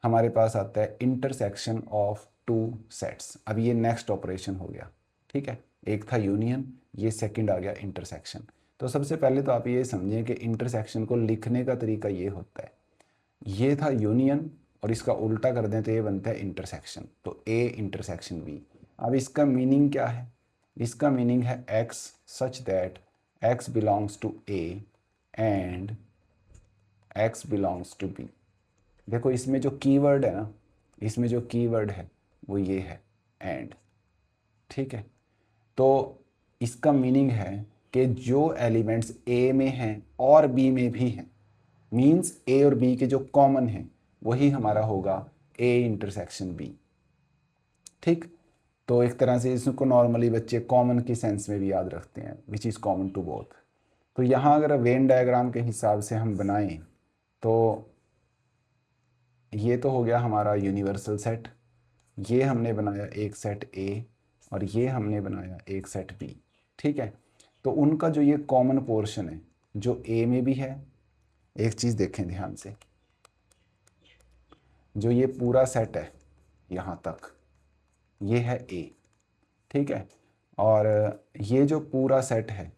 हमारे पास आता है इंटरसेक्शन ऑफ टू सेट्स। अब ये नेक्स्ट ऑपरेशन हो गया, ठीक है। एक था यूनियन, ये सेकंड आ गया इंटरसेक्शन। तो सबसे पहले तो आप ये समझें कि इंटरसेक्शन को लिखने का तरीका ये होता है, ये था यूनियन और इसका उल्टा कर दें तो ये बनता है इंटरसेक्शन, तो ए इंटरसेक्शन बी। अब इसका मीनिंग क्या है? इसका मीनिंग है X such that X belongs to A and X belongs to B. देखो इसमें जो कीवर्ड है ना, इसमें जो कीवर्ड है वो ये है एंड, ठीक है। तो इसका मीनिंग है कि जो एलिमेंट्स ए में हैं और बी में भी हैं, मींस ए और बी के जो कॉमन हैं वही हमारा होगा ए इंटरसेक्शन बी, ठीक। तो एक तरह से इसको नॉर्मली बच्चे कॉमन की सेंस में भी याद रखते हैं, which is common to both. तो यहाँ अगर वेन डायग्राम के हिसाब से हम बनाएं तो ये तो हो गया हमारा यूनिवर्सल सेट, ये हमने बनाया एक सेट ए और ये हमने बनाया एक सेट बी, ठीक है। तो उनका जो ये कॉमन पोर्शन है जो ए में भी है, एक चीज़ देखें ध्यान से, जो ये पूरा सेट है यहाँ तक ये है ए, ठीक है। और ये जो पूरा सेट है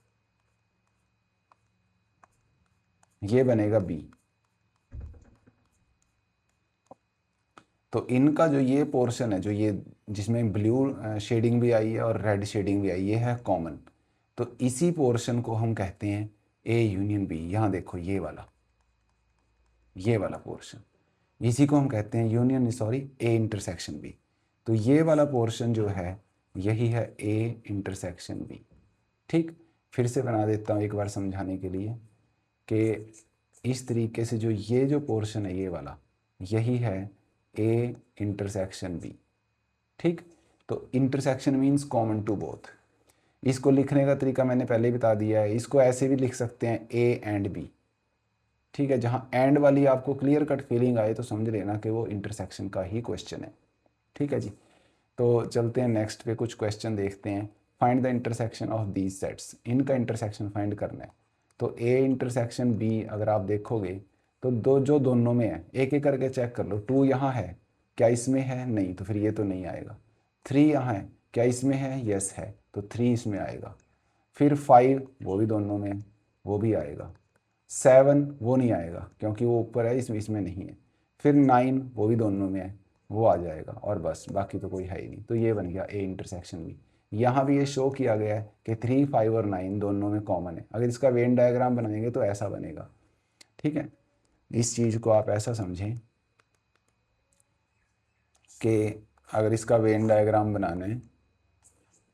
ये बनेगा बी। तो इनका जो ये पोर्शन है, जो ये जिसमें ब्लू शेडिंग भी आई है और रेड शेडिंग भी आई, ये है कॉमन। तो इसी पोर्शन को हम कहते हैं ए यूनियन बी। यहाँ देखो ये वाला पोर्शन, इसी को हम कहते हैं union, sorry, A intersection B. तो ये वाला पोर्शन जो है यही है ए इंटरसेक्शन बी, ठीक। फिर से बना देता हूँ एक बार समझाने के लिए कि इस तरीके से जो ये जो पोर्शन है ये वाला, यही है ए इंटरसेक्शन बी, ठीक। तो intersection means common to both. इसको लिखने का तरीका मैंने पहले ही बता दिया है, इसको ऐसे भी लिख सकते हैं ए एंड बी, ठीक है। जहाँ एंड वाली आपको क्लियर कट फीलिंग आए तो समझ लेना कि वो इंटरसेक्शन का ही क्वेश्चन है, ठीक है जी। तो चलते हैं नेक्स्ट पे, कुछ क्वेश्चन देखते हैं। Find the intersection of these sets, इनका इंटरसेक्शन फाइंड करना है। तो ए इंटरसेक्शन बी अगर आप देखोगे तो दो जो दोनों में है, एक एक करके चेक कर लो। 2 यहाँ है, क्या इसमें है? नहीं, तो फिर ये तो नहीं आएगा। 3 यहाँ है, क्या इसमें है? यस है, तो 3 इसमें आएगा। फिर 5 वो भी दोनों में है, वो भी आएगा। 7 वो नहीं आएगा क्योंकि वो ऊपर है, इसमें नहीं है। फिर 9 वो भी दोनों में है, वो आ जाएगा। और बस बाकी तो कोई है ही नहीं। तो ये बन गया ए इंटरसेक्शन बी। यहाँ भी ये शो किया गया है कि 3, 5 और 9 दोनों में कॉमन है। अगर इसका वेन डायग्राम बनाएंगे तो ऐसा बनेगा, ठीक है। इस चीज़ को आप ऐसा समझें कि अगर इसका वेन डायग्राम बनाना है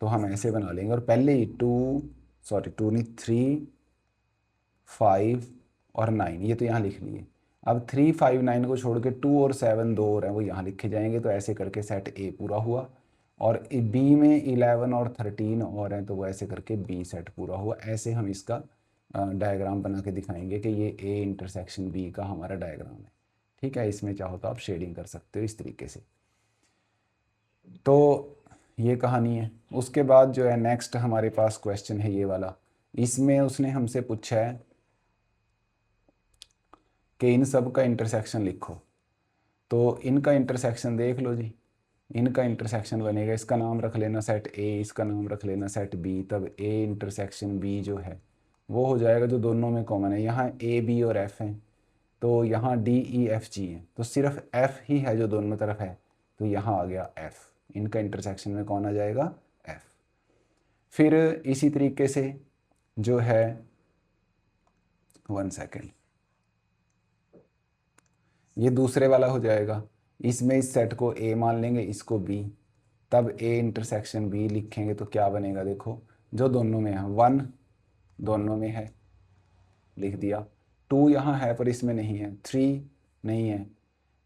तो हम ऐसे बना लेंगे, और पहले ही 2 नहीं, 3, 5 और 9 ये तो यहाँ लिख लिए। अब 3, 5, 9 को छोड़ के 2 और 7 दो और हैं वो यहाँ लिखे जाएंगे। तो ऐसे करके सेट ए पूरा हुआ। और बी में 11 और 13 और हैं तो वो ऐसे करके बी सेट पूरा हुआ। ऐसे हम इसका डायग्राम बना के दिखाएंगे कि ये ए इंटरसेक्शन बी का हमारा डायग्राम है, ठीक है। इसमें चाहो तो आप शेडिंग कर सकते हो इस तरीके से। तो ये कहानी है। उसके बाद जो है नेक्स्ट हमारे पास क्वेश्चन है ये वाला। इसमें उसने हमसे पूछा है कि इन सब का इंटरसेक्शन लिखो। तो इनका इंटरसेक्शन देख लो जी। इनका इंटरसेक्शन बनेगा, इसका नाम रख लेना सेट ए, इसका नाम रख लेना सेट बी। तब ए इंटरसेक्शन बी जो है वो हो जाएगा जो दोनों में कॉमन है। यहाँ ए बी और एफ हैं, तो यहाँ डी ई एफ जी है, तो सिर्फ एफ ही है जो दोनों तरफ है, तो यहाँ आ गया एफ। इनका इंटरसेक्शन में कौन आ जाएगा? एफ। फिर इसी तरीके से जो है, 1 सेकेंड, ये दूसरे वाला हो जाएगा। इसमें इस सेट को ए मान लेंगे, इसको बी। तब ए इंटरसेक्शन बी लिखेंगे तो क्या बनेगा? देखो जो दोनों में है, 1 दोनों में है, लिख दिया। 2 यहाँ है पर इसमें नहीं है, 3 नहीं है।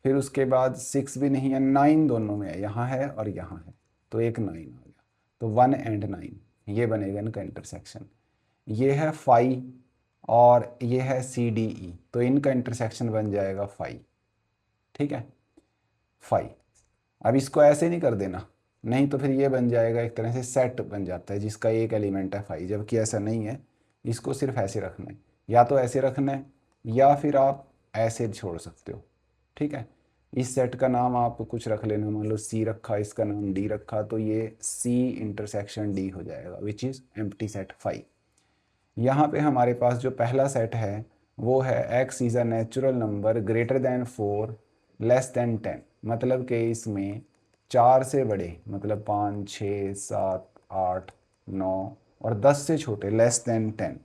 फिर उसके बाद 6 भी नहीं है, 9 दोनों में है, यहाँ है और यहाँ है, तो एक 9 आ गया। तो 1 एंड 9 ये बनेगा इनका इंटरसेक्शन। ये है 5 और ये है सी डी ई, तो इनका इंटरसेक्शन बन जाएगा 5, ठीक है, 5। अब इसको ऐसे नहीं कर देना, नहीं तो फिर ये बन जाएगा एक तरह से सेट बन जाता है जिसका एक एलिमेंट है 5, जबकि ऐसा नहीं है। इसको सिर्फ ऐसे रखना है, या तो ऐसे रखना है या फिर आप ऐसे छोड़ सकते हो, ठीक है। इस सेट का नाम आप कुछ रख लेना, मान लो सी रखा, इसका नाम डी रखा, तो ये सी इंटरसेक्शन डी हो जाएगा, which is empty set phi. यहाँ पे हमारे पास जो पहला सेट है वो है x is a natural number greater than 4 less than 10, मतलब कि इसमें 4 से बड़े, मतलब 5 6 7 8 9 और 10 से छोटे लेस देन 10,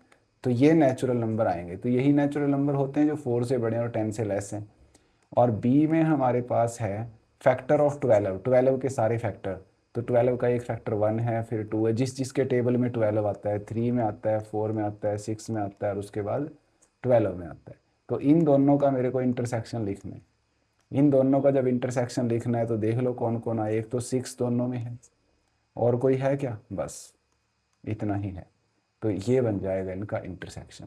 तो ये नेचुरल नंबर आएंगे। तो यही नेचुरल नंबर होते हैं जो 4 से बड़े और 10 से लेस हैं। और बी में हमारे पास है फैक्टर ऑफ 12, 12 के सारे फैक्टर। तो 12 का एक फैक्टर 1 है, फिर 2 है, जिस जिसके टेबल में 12 आता है, 3 में आता है, 4 में आता है, 6 में आता है और उसके बाद 12 में आता है। तो इन दोनों का मेरे को इंटरसेक्शन लिखना है। इन दोनों का जब इंटरसेक्शन लिखना है तो देख लो कौन कौन आए। एक तो 6 दोनों में है, और कोई है क्या? बस इतना ही है। तो ये बन जाएगा इनका इंटरसेक्शन।